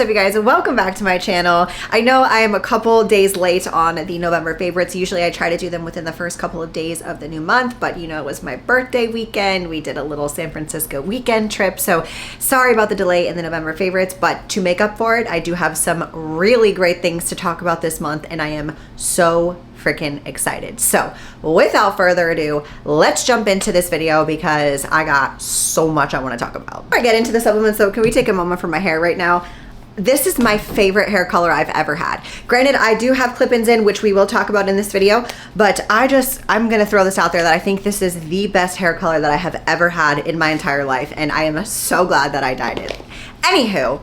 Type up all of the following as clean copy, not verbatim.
What's up, you guys? Welcome back to my channel. I know I am a couple days late on the November favorites. Usually I try to do them within the first couple of days of the new month, but you know, it was my birthday weekend. We did a little San Francisco weekend trip, so sorry about the delay in the November favorites, but to make up for it, I do have some really great things to talk about this month, and I am so freaking excited. So without further ado, let's jump into this video because I got so much I want to talk about. Before I get into the supplements though, can we take a moment for my hair right now? This is my favorite hair color I've ever had. Granted, I do have clip-ins in, which we will talk about in this video, but I'm gonna throw this out there that I think this is the best hair color that I have ever had in my entire life, and I am so glad that I dyed it. Anywho,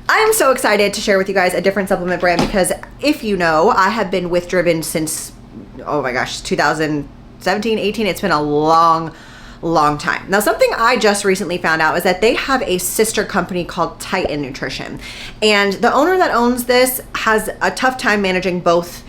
I am so excited to share with you guys a different supplement brand because if you know, I have been with Driven since, oh my gosh, 2017, 18. It's been a long time. Now, something I just recently found out is that they have a sister company called Titan Nutrition. And the owner that owns this has a tough time managing both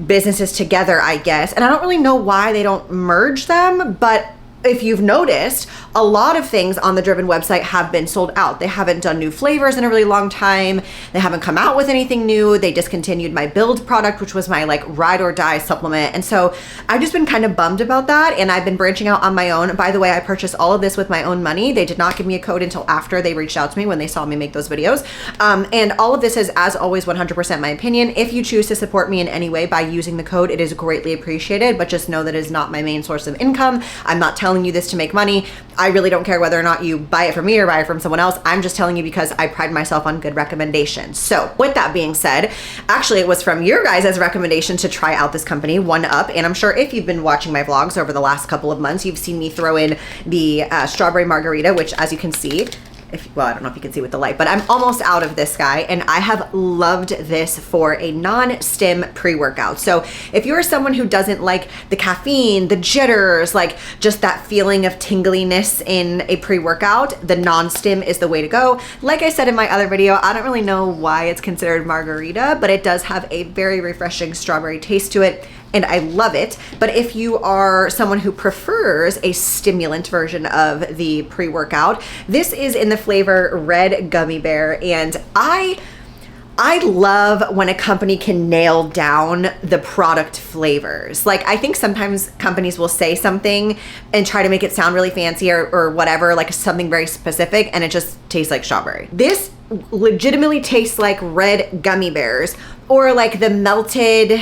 businesses together, I guess. And I don't really know why they don't merge them, but if you've noticed, a lot of things on the Driven website have been sold out. They haven't done new flavors in a really long time. They haven't come out with anything new. They discontinued my Build product, which was my like ride or die supplement. And so I've just been kind of bummed about that. And I've been branching out on my own. By the way, I purchased all of this with my own money. They did not give me a code until after they reached out to me when they saw me make those videos. And all of this is, as always, 100% my opinion. If you choose to support me in any way by using the code, it is greatly appreciated, but just know that it is not my main source of income. I'm not telling you this to make money. I really don't care whether or not you buy it from me or buy it from someone else. I'm just telling you because I pride myself on good recommendations. So with that being said, actually it was from your guys' recommendation to try out this company, One Up. And I'm sure if you've been watching my vlogs over the last couple of months, you've seen me throw in the strawberry margarita, which as you can see, well, I don't know if you can see with the light, but I'm almost out of this guy, and I have loved this for a non-stim pre-workout. So if you're someone who doesn't like the caffeine, the jitters, like just that feeling of tingliness in a pre-workout, the non-stim is the way to go. Like I said in my other video, I don't really know why it's considered margarita, but it does have a very refreshing strawberry taste to it, and I love it. But if you are someone who prefers a stimulant version of the pre-workout, this is in the flavor Red Gummy Bear, and I love when a company can nail down the product flavors. Like, I think sometimes companies will say something and try to make it sound really fancy or whatever, like something very specific, and it just tastes like strawberry. This legitimately tastes like red gummy bears, or like the melted,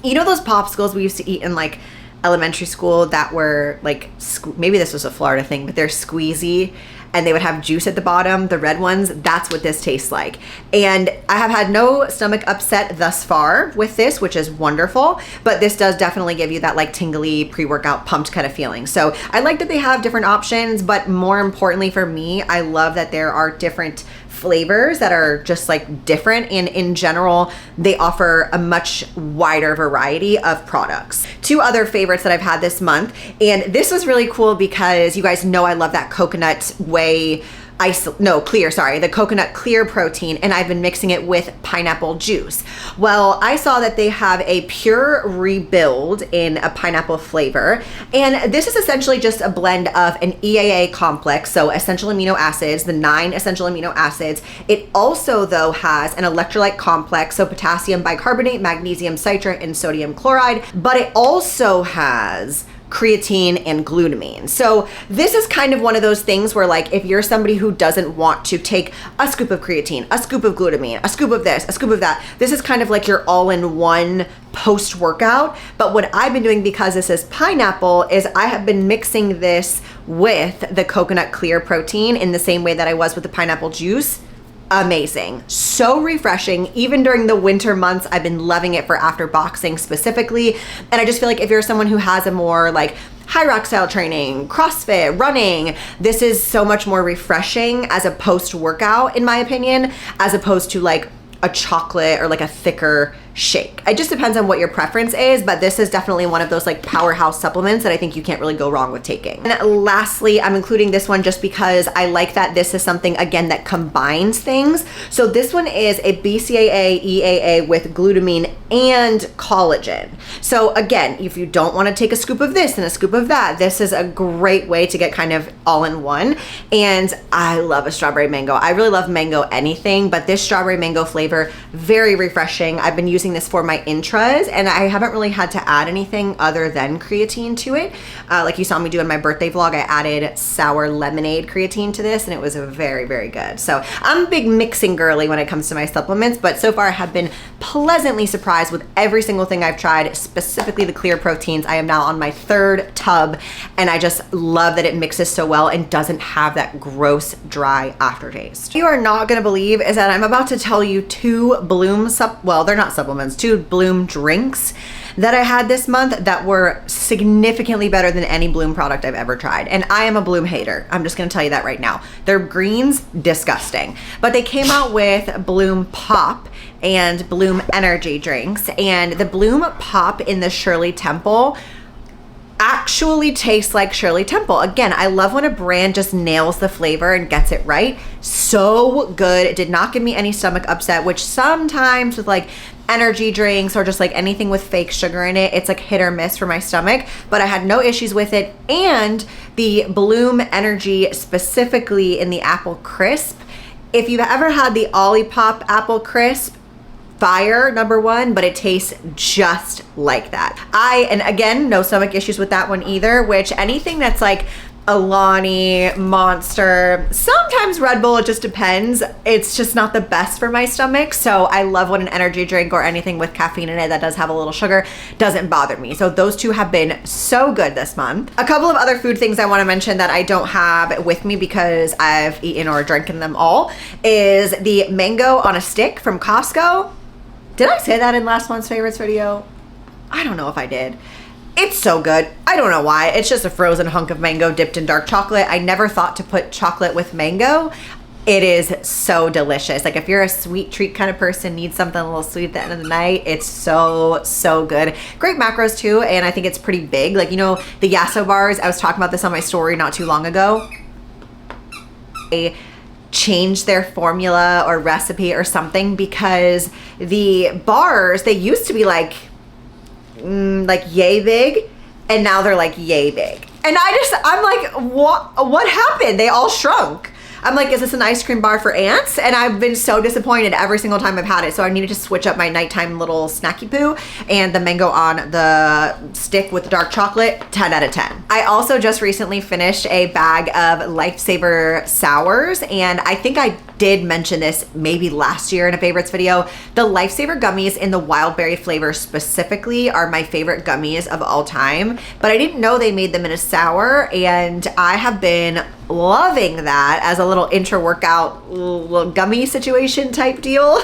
you know those popsicles we used to eat in like elementary school that were like, maybe this was a Florida thing, but they're squeezy and they would have juice at the bottom, the red ones. That's what this tastes like. And I have had no stomach upset thus far with this, which is wonderful, but this does definitely give you that like tingly pre-workout pumped kind of feeling. So I like that they have different options, but more importantly for me, I love that there are different flavors that are just like different, and in general they offer a much wider variety of products. Two other favorites that I've had this month, and this was really cool because you guys know I love that coconut whey the coconut clear protein, and I've been mixing it with pineapple juice. Well, I saw that they have a pure rebuild in a pineapple flavor, and this is essentially just a blend of an EAA complex, so essential amino acids, the 9 essential amino acids. It also though has an electrolyte complex, so potassium bicarbonate, magnesium citrate, and sodium chloride, but it also has creatine and glutamine. So this is kind of one of those things where, like, if you're somebody who doesn't want to take a scoop of creatine, a scoop of glutamine, a scoop of this, a scoop of that, this is kind of like your all-in-one post-workout. But what I've been doing, because this is pineapple, is I have been mixing this with the coconut clear protein in the same way that I was with the pineapple juice. Amazing, so refreshing. Even during the winter months, I've been loving it for after boxing specifically. And I just feel like if you're someone who has a more like high rock style training, CrossFit, running, this is so much more refreshing as a post workout, in my opinion, as opposed to like a chocolate or like a thicker shake. It just depends on what your preference is, but this is definitely one of those like powerhouse supplements that I think you can't really go wrong with taking. And lastly, I'm including this one just because I like that this is something, again, that combines things. So this one is a BCAA EAA with glutamine and collagen. So again, if you don't want to take a scoop of this and a scoop of that, this is a great way to get kind of all in one. And I love a strawberry mango. I really love mango anything, but this strawberry mango flavor, very refreshing. I've been using this for my intras and I haven't really had to add anything other than creatine to it. Like you saw me do in my birthday vlog, I added sour lemonade creatine to this and it was very, very good. So I'm a big mixing girly when it comes to my supplements, but so far I have been pleasantly surprised with every single thing I've tried, specifically the clear proteins. I am now on my 3rd tub and I just love that it mixes so well and doesn't have that gross, dry aftertaste. What you are not gonna believe is that I'm about to tell you 2 Bloom well, they're not supplements, 2 Bloom drinks that I had this month that were significantly better than any Bloom product I've ever tried. And I am a Bloom hater. I'm just gonna tell you that right now. Their greens, disgusting. But they came out with Bloom Pop and Bloom energy drinks, and the Bloom Pop in the Shirley Temple actually tastes like Shirley Temple. Again, I love when a brand just nails the flavor and gets it right. So good. It did not give me any stomach upset, which sometimes with like energy drinks or just like anything with fake sugar in it, it's like hit or miss for my stomach, but I had no issues with it. And the Bloom energy, specifically in the apple crisp, if you've ever had the Olipop apple crisp, fire, number one, but it tastes just like that. And again, no stomach issues with that one either, which anything that's like Alani, Monster, sometimes Red Bull, it just depends. It's just not the best for my stomach. So I love when an energy drink or anything with caffeine in it that does have a little sugar doesn't bother me. So those 2 have been so good this month. A couple of other food things I want to mention that I don't have with me because I've eaten or drinking them all is the mango on a stick from Costco. Did I say that in last month's favorites video? I don't know if I did. It's so good. I don't know why. It's just a frozen hunk of mango dipped in dark chocolate. I never thought to put chocolate with mango. It is so delicious. Like if you're a sweet treat kind of person, need something a little sweet at the end of the night, it's so, so good. Great macros too, and I think it's pretty big. Like, you know, the Yasso bars, I was talking about this on my story not too long ago. They changed their formula or recipe or something because the bars, they used to be like yay big, and now they're like yay big. And I'm like, what happened? They all shrunk. I'm like, is this an ice cream bar for ants? And I've been so disappointed every single time I've had it. So I needed to switch up my nighttime little snacky poo, and the mango on the stick with the dark chocolate, 10 out of 10. I also just recently finished a bag of Lifesaver sours, and I think I did mention this maybe last year in a favorites video. The Lifesaver gummies in the wild berry flavor specifically are my favorite gummies of all time, but I didn't know they made them in a sour, and I have been loving that as a little intra-workout little gummy situation type deal.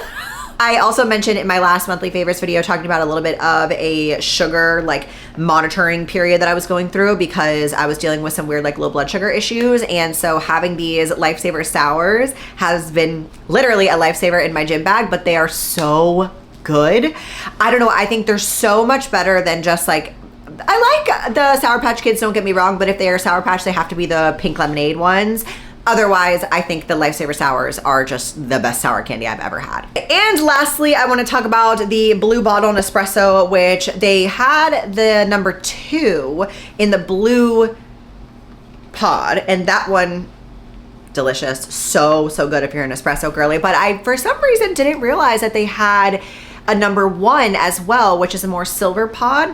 I also mentioned in my last monthly favorites video talking about a little bit of a sugar like monitoring period that I was going through because I was dealing with some weird like low blood sugar issues, and so having these Lifesaver sours has been literally a lifesaver in my gym bag, but they are so good. I don't know, I think they're so much better than just like, I like the Sour Patch Kids, don't get me wrong, but if they are Sour Patch, they have to be the pink lemonade ones. Otherwise, I think the Lifesaver sours are just the best sour candy I've ever had. And lastly, I want to talk about the Blue Bottle Nespresso, which they had the number 2 in the blue pod, and that one, delicious. So good if you're an espresso girly. But I, for some reason, didn't realize that they had a number 1 as well, which is a more silver pod.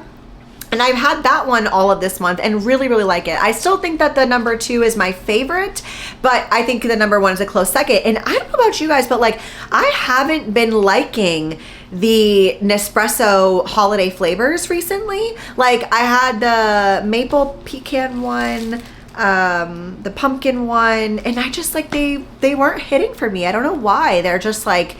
And I've had that one all of this month and really like it. I still think that the number 2 is my favorite, but I think the number 1 is a close second. And I don't know about you guys, but like, I haven't been liking the Nespresso holiday flavors recently. Like I had the maple pecan one, the pumpkin one, and I just like, they weren't hitting for me. I don't know why. They're just like,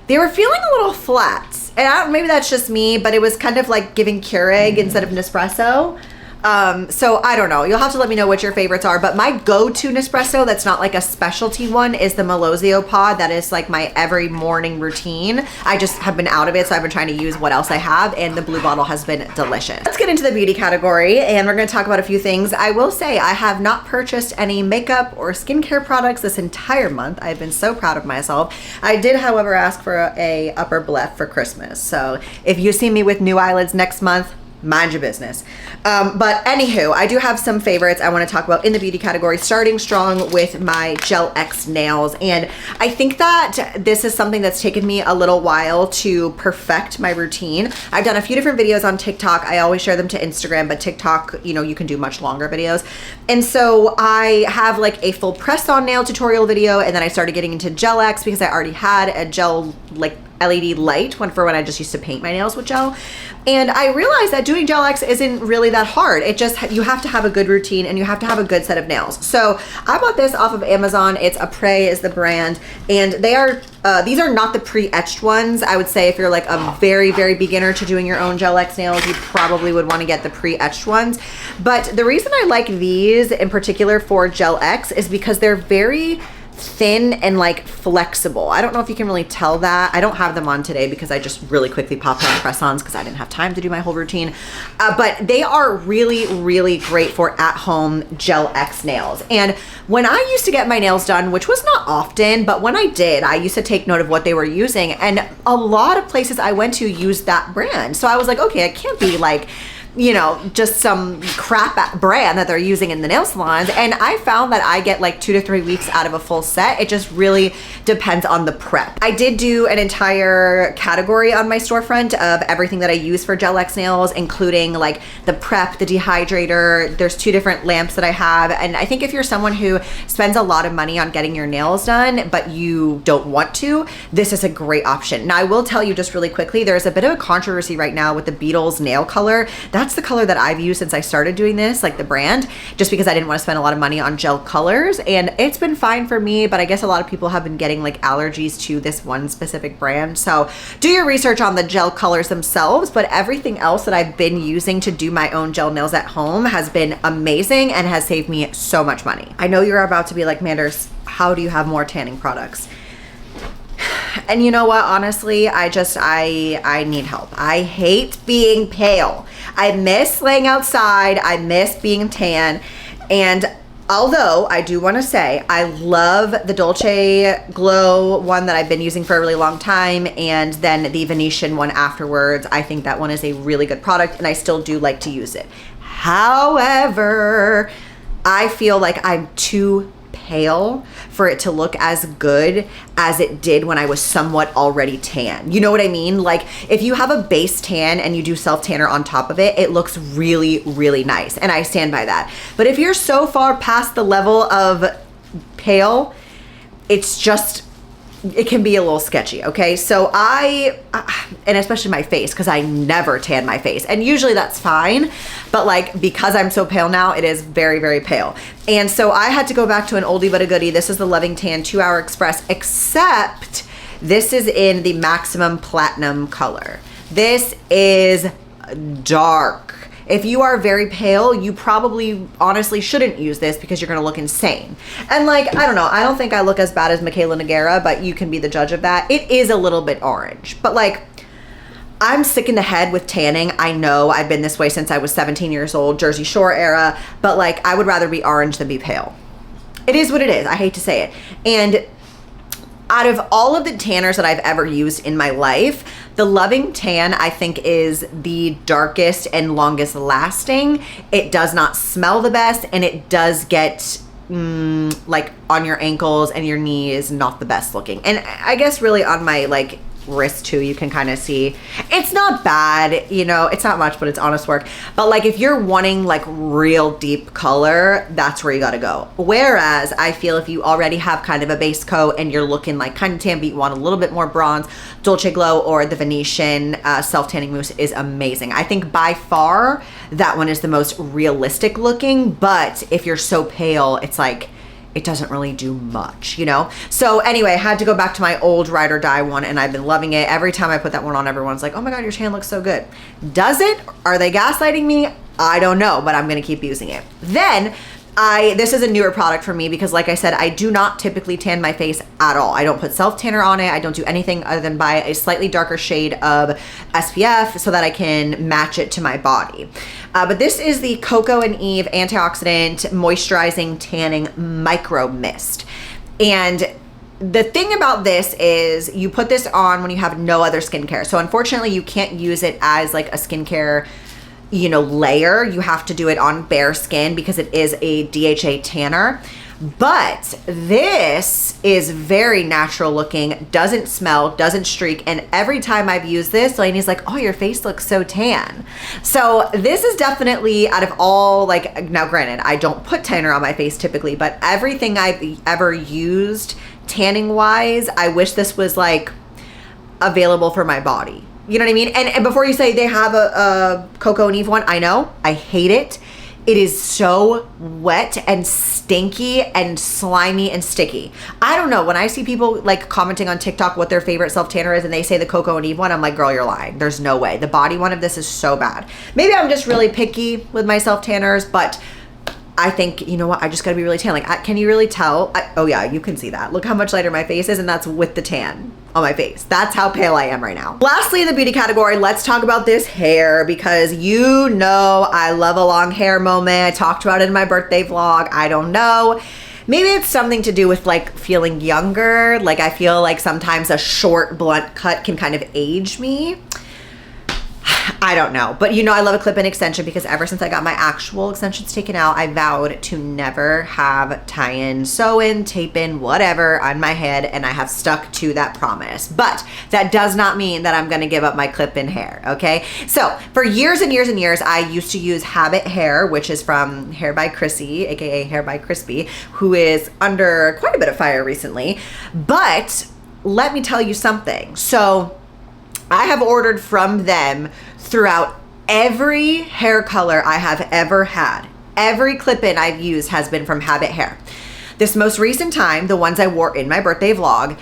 they were feeling a little flat. And maybe that's just me, but it was kind of like giving Keurig instead of Nespresso. So I don't know. You'll have to let me know what your favorites are. But my go-to Nespresso that's not like a specialty one is the Melozio pod. That is like my every morning routine. I just have been out of it, so I've been trying to use what else I have, and the blue bottle has been delicious. Let's get into the beauty category, and we're going to talk about a few things. I will say I have not purchased any makeup or skincare products this entire month. I've been so proud of myself. I did, however, ask for a upper blef for Christmas. So if you see me with new eyelids next month, mind your business. But anywho, I do have some favorites I want to talk about in the beauty category, starting strong with my Gel X nails. And I think that this is something that's taken me a little while to perfect my routine. I've done a few different videos on TikTok. I always share them to Instagram, but TikTok, you know, you can do much longer videos. And so I have like a full press on nail tutorial video, and then I started getting into Gel X because I already had a gel like LED light for when I just used to paint my nails with gel. And I realized that doing Gel X isn't really that hard. It just, you have to have a good routine and you have to have a good set of nails. So I bought this off of Amazon. It's Apres is the brand, and they are, these are not the pre-etched ones. I would say if you're like a very, very beginner to doing your own Gel X nails, you probably would want to get the pre-etched ones. But the reason I like these in particular for Gel X is because they're very thin and like flexible. I don't know if you can really tell that. I don't have them on today because I just really quickly popped on press-ons because I didn't have time to do my whole routine. But they are really, really great for at-home Gel X nails. And when I used to get my nails done, which was not often, but when I did, I used to take note of what they were using. And a lot of places I went to used that brand. So I was like, okay, it can't be like, you know, just some crap brand that they're using in the nail salons. And I found that I get like 2 to 3 weeks out of a full set. It just really depends on the prep. I did do an entire category on my storefront of everything that I use for Gel X nails, including like the prep, the dehydrator. There's 2 different lamps that I have. And I think if you're someone who spends a lot of money on getting your nails done, but you don't want to, this is a great option. Now I will tell you just really quickly, there's a bit of a controversy right now with the Beatles nail color. That's the color that I've used since I started doing this, like the brand, just because I didn't want to spend a lot of money on gel colors. And it's been fine for me, but I guess a lot of people have been getting like allergies to this one specific brand. So do your research on the gel colors themselves, but everything else that I've been using to do my own gel nails at home has been amazing and has saved me so much money. I know you're about to be like, Manders, how do you have more tanning products? And you know what, honestly, I need help. I hate being pale. I miss laying outside. I miss being tan. And although I do want to say I love the Dolce Glow one that I've been using for a really long time, and then the Venetian one afterwards. I think that one is a really good product and I still do like to use it. However, I feel like I'm too pale for it to look as good as it did when I was somewhat already tan. You know what I mean? Like if you have a base tan and you do self tanner on top of it, it looks really, really nice. And I stand by that. But if you're so far past the level of pale, it's just, it can be a little sketchy, okay? So and especially my face, because I never tan my face. And usually that's fine, but like because I'm so pale now, it is very, very pale. And so I had to go back to an oldie but a goodie. This is the Loving Tan 2-Hour Express, except this is in the Maximum Platinum color. This is dark. If you are very pale, you probably honestly shouldn't use this because you're gonna look insane. And like, I don't know, I don't think I look as bad as Michaela Nogueira, but you can be the judge of that. It is a little bit orange, but like, I'm sick in the head with tanning. I know I've been this way since I was 17 years old, Jersey Shore era, but like, I would rather be orange than be pale. It is what it is, I hate to say it. And out of all of the tanners that I've ever used in my life, the Loving Tan, I think, is the darkest and longest lasting. It does not smell the best, and it does get like on your ankles and your knees, not the best looking. And I guess really on my like wrist too, you can kind of see it's not bad, you know, it's not much, but it's honest work. But like if you're wanting like real deep color, that's where you got to go. Whereas I feel if you already have kind of a base coat and you're looking like kind of tan, but you want a little bit more bronze, Dolce Glow or the Venetian self tanning mousse is amazing. I think by far that one is the most realistic looking, but if you're so pale, it's like it doesn't really do much, you know? So anyway, I had to go back to my old Ride or Die one, and I've been loving it. Every time I put that one on, everyone's like, oh my God, your tan looks so good. Does it? Are they gaslighting me? I don't know, but I'm gonna keep using it. Then this is a newer product for me because like I said, I do not typically tan my face at all. I don't put self tanner on it. I don't do anything other than buy a slightly darker shade of SPF so that I can match it to my body. But this is the Coco and Eve Antioxidant Moisturizing Tanning Micro Mist. And the thing about this is you put this on when you have no other skincare. So unfortunately you can't use it as like a skincare layer. You have to do it on bare skin because it is a DHA tanner. But this is very natural looking, doesn't smell, doesn't streak, and every time I've used this, Lainey's like, oh, your face looks so tan. So this is definitely, out of all, like, now granted, I don't put tanner on my face typically, but everything I've ever used tanning wise, I wish this was like available for my body. You know what I mean? And before you say they have a Coco and Eve one, I know, I hate it. It is so wet and stinky and slimy and sticky. I don't know, when I see people like commenting on TikTok what their favorite self-tanner is and they say the Coco and Eve one, I'm like, girl, you're lying. There's no way. The body one of this is so bad. Maybe I'm just really picky with my self-tanners, but I think, you know what, I just gotta be really tan. Like, can you really tell? Oh yeah, you can see that. Look how much lighter my face is, and that's with the tan on my face. That's how pale I am right now. Lastly, in the beauty category, let's talk about this hair because you know I love a long hair moment. I talked about it in my birthday vlog. I don't know. Maybe it's something to do with like feeling younger. Like I feel like sometimes a short blunt cut can kind of age me. I don't know, but you know I love a clip-in extension because ever since I got my actual extensions taken out, I vowed to never have tie-in, sew-in, tape-in, whatever on my head, and I have stuck to that promise. But that does not mean that I'm gonna give up my clip-in hair, okay? So for years and years and years, I used to use Habit Hair, which is from Hair by Chrissy, aka Hair by Crispy, who is under quite a bit of fire recently. But let me tell you something. So I have ordered from them throughout every hair color I have ever had. Every clip-in I've used has been from Habit Hair. This most recent time, the ones I wore in my birthday vlog,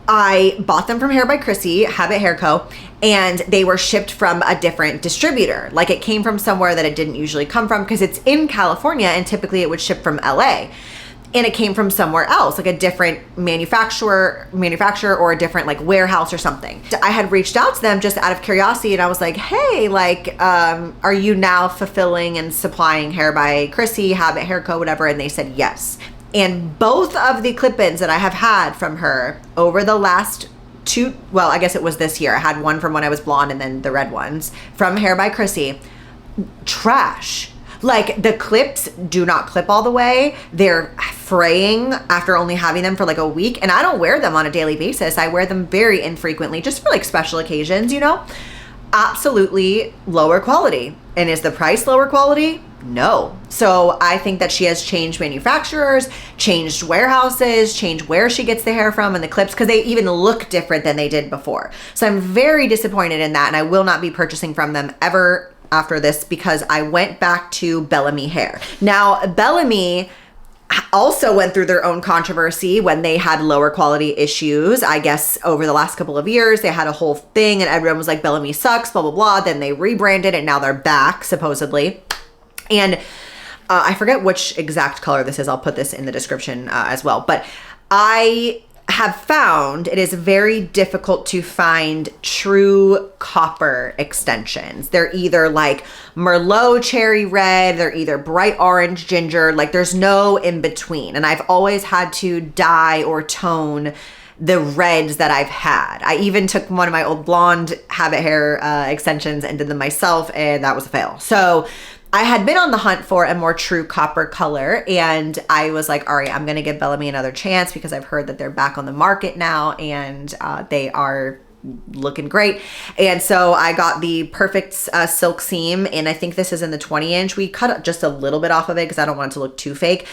I bought them from Hair by Chrissy, Habit Hair Co., and they were shipped from a different distributor. Like it came from somewhere that it didn't usually come from because it's in California and typically it would ship from LA. And it came from somewhere else, like a different manufacturer or a different like warehouse or something. I had reached out to them just out of curiosity and I was like, hey, like, are you now fulfilling and supplying Hair by Chrissy, Habit Hair Co., whatever? And they said yes. And both of the clip-ins that I have had from her over the last well, I guess it was this year. I had one from when I was blonde and then the red ones from Hair by Chrissy, trash. Like the clips do not clip all the way. They're fraying after only having them for like a week. And I don't wear them on a daily basis. I wear them very infrequently just for like special occasions, you know? Absolutely lower quality. And is the price lower quality? No. So I think that she has changed manufacturers, changed warehouses, changed where she gets the hair from and the clips because they even look different than they did before. So I'm very disappointed in that and I will not be purchasing from them ever after this because I went back to Bellamy Hair. Now, Bellamy also went through their own controversy when they had lower quality issues. I guess over the last couple of years, they had a whole thing and everyone was like, Bellamy sucks, blah, blah, blah. Then they rebranded and now they're back, supposedly. And I forget which exact color this is. I'll put this in the description as well. But I have found it is very difficult to find true copper extensions. They're either like Merlot cherry red, they're either bright orange ginger, like there's no in between. And I've always had to dye or tone the reds that I've had. I even took one of my old blonde Habit Hair extensions and did them myself and that was a fail. So I had been on the hunt for a more true copper color and I was like, all right, I'm gonna give Bellamy another chance because I've heard that they're back on the market now and they are looking great. And so I got the perfect silk seam and I think this is in the 20-inch. We cut just a little bit off of it because I don't want it to look too fake.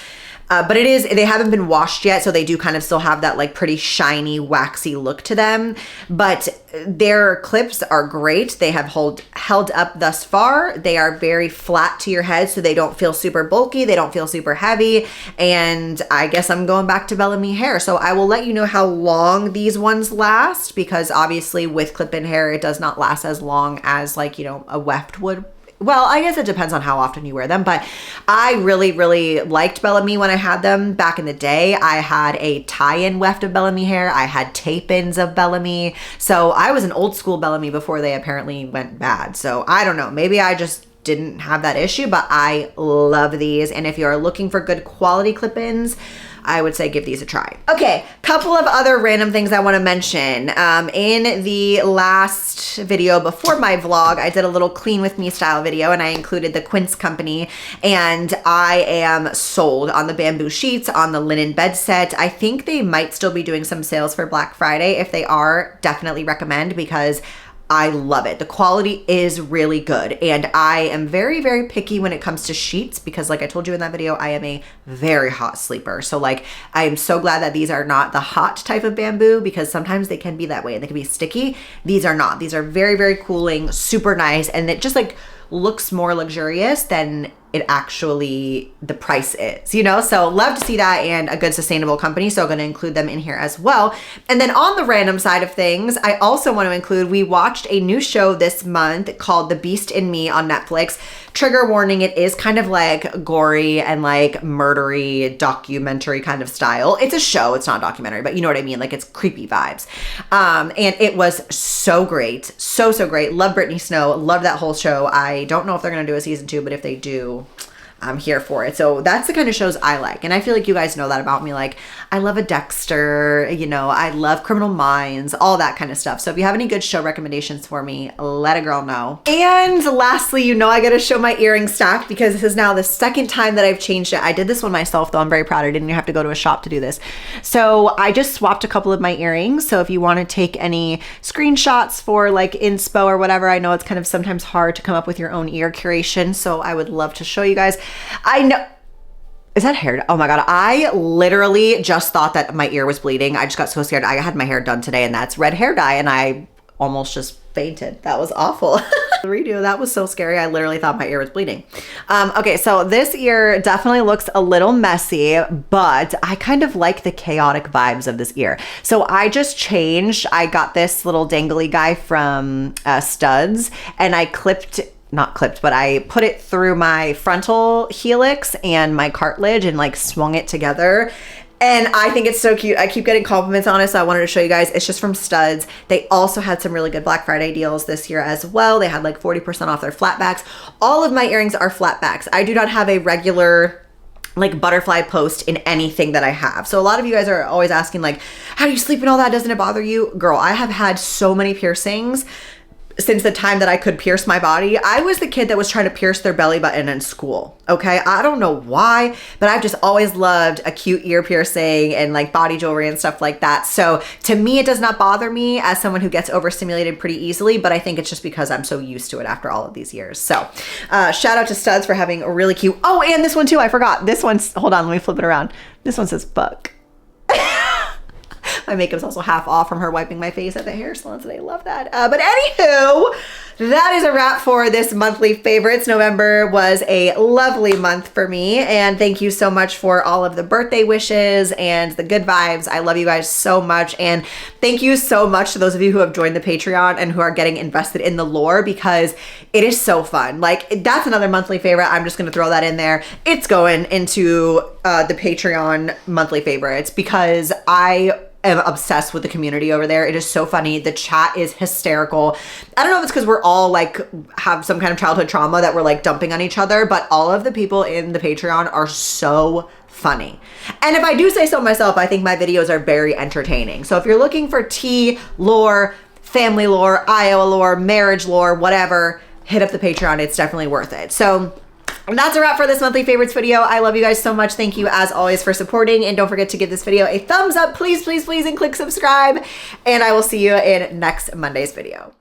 But they haven't been washed yet, so they do kind of still have that like pretty shiny, waxy look to them. But their clips are great. They have held up thus far. They are very flat to your head, so they don't feel super bulky. They don't feel super heavy. And I guess I'm going back to Bellamy Hair. So I will let you know how long these ones last because obviously with clip-in hair, it does not last as long as like, you know, a weft would well, I guess it depends on how often you wear them, but I really, really liked Bellamy when I had them back in the day. I had a tie-in weft of Bellamy hair. I had tape-ins of Bellamy. So I was an old school Bellamy before they apparently went bad. So I don't know, maybe I just didn't have that issue, but I love these. And if you're looking for good quality clip-ins, I would say give these a try. Okay, couple of other random things I want to mention. In the last video before my vlog, I did a little clean with me style video and I included the Quince company, and I am sold on the bamboo sheets, on the linen bed set. I think they might still be doing some sales for Black Friday. If they are, definitely recommend, because I love it. The quality is really good. And I am very, very picky when it comes to sheets because, like I told you in that video, I am a very hot sleeper. So like, I am so glad that these are not the hot type of bamboo, because sometimes they can be that way and they can be sticky. These are not. These are very, very cooling, super nice. And it just like looks more luxurious than it actually, the price is, you know? So love to see that, and a good sustainable company. So I'm gonna include them in here as well. And then on the random side of things, I also want to include, we watched a new show this month called The Beast in Me on Netflix. Trigger warning, it is kind of like gory and like murdery, documentary kind of style. It's a show, it's not a documentary, but you know what I mean? Like it's creepy vibes. And it was so great. So, so great. Love Brittany Snow. Love that whole show. I don't know if they're gonna do a season 2, but if they do, I'm here for it. So that's the kind of shows I like. And I feel like you guys know that about me. Like, I love a Dexter, you know, I love Criminal Minds, all that kind of stuff. So if you have any good show recommendations for me, let a girl know. And lastly, you know, I gotta show my earring stack because this is now the second time that I've changed it. I did this one myself though. I'm very proud. I didn't have to go to a shop to do this. So I just swapped a couple of my earrings. So if you want to take any screenshots for like inspo or whatever, I know it's kind of sometimes hard to come up with your own ear curation. So I would love to show you guys. I know, is that hair? Oh my God. I literally just thought that my ear was bleeding. I just got so scared. I had my hair done today and that's red hair dye and I almost just fainted. That was awful. Redo. That was so scary. I literally thought my ear was bleeding. Okay. So this ear definitely looks a little messy, but I kind of like the chaotic vibes of this ear. So I just changed. I got this little dangly guy from Studs and I not clipped, but I put it through my frontal helix and my cartilage and like swung it together. And I think it's so cute. I keep getting compliments on it, so I wanted to show you guys. It's just from Studs. They also had some really good Black Friday deals this year as well. They had like 40% off their flatbacks. All of my earrings are flatbacks. I do not have a regular like butterfly post in anything that I have. So a lot of you guys are always asking like, how do you sleep and all that? Doesn't it bother you? Girl, I have had so many piercings since the time that I could pierce my body. I was the kid that was trying to pierce their belly button in school. Okay. I don't know why, but I've just always loved a cute ear piercing and like body jewelry and stuff like that. So to me, it does not bother me as someone who gets overstimulated pretty easily, but I think it's just because I'm so used to it after all of these years. So shout out to Studs for having a really cute, oh, and this one too, I forgot. This one's, hold on, let me flip it around. This one says fuck. My makeup's also half off from her wiping my face at the hair salon today. Love that. But anywho, that is a wrap for this monthly favorites. November was a lovely month for me. And thank you so much for all of the birthday wishes and the good vibes. I love you guys so much. And thank you so much to those of you who have joined the Patreon and who are getting invested in the lore, because it is so fun. Like, that's another monthly favorite. I'm just going to throw that in there. It's going into the Patreon monthly favorites because I am obsessed with the community over there. It is so funny. The chat is hysterical. I don't know if it's because we're all like have some kind of childhood trauma that we're like dumping on each other, but all of the people in the Patreon are so funny. And if I do say so myself, I think my videos are very entertaining. So if you're looking for tea lore, family lore, Iowa lore, marriage lore, whatever, hit up the Patreon. It's definitely worth it. So that's a wrap for this monthly favorites video. I love you guys so much. Thank you as always for supporting, and don't forget to give this video a thumbs up, please, please, please, and click subscribe. And I will see you in next Monday's video.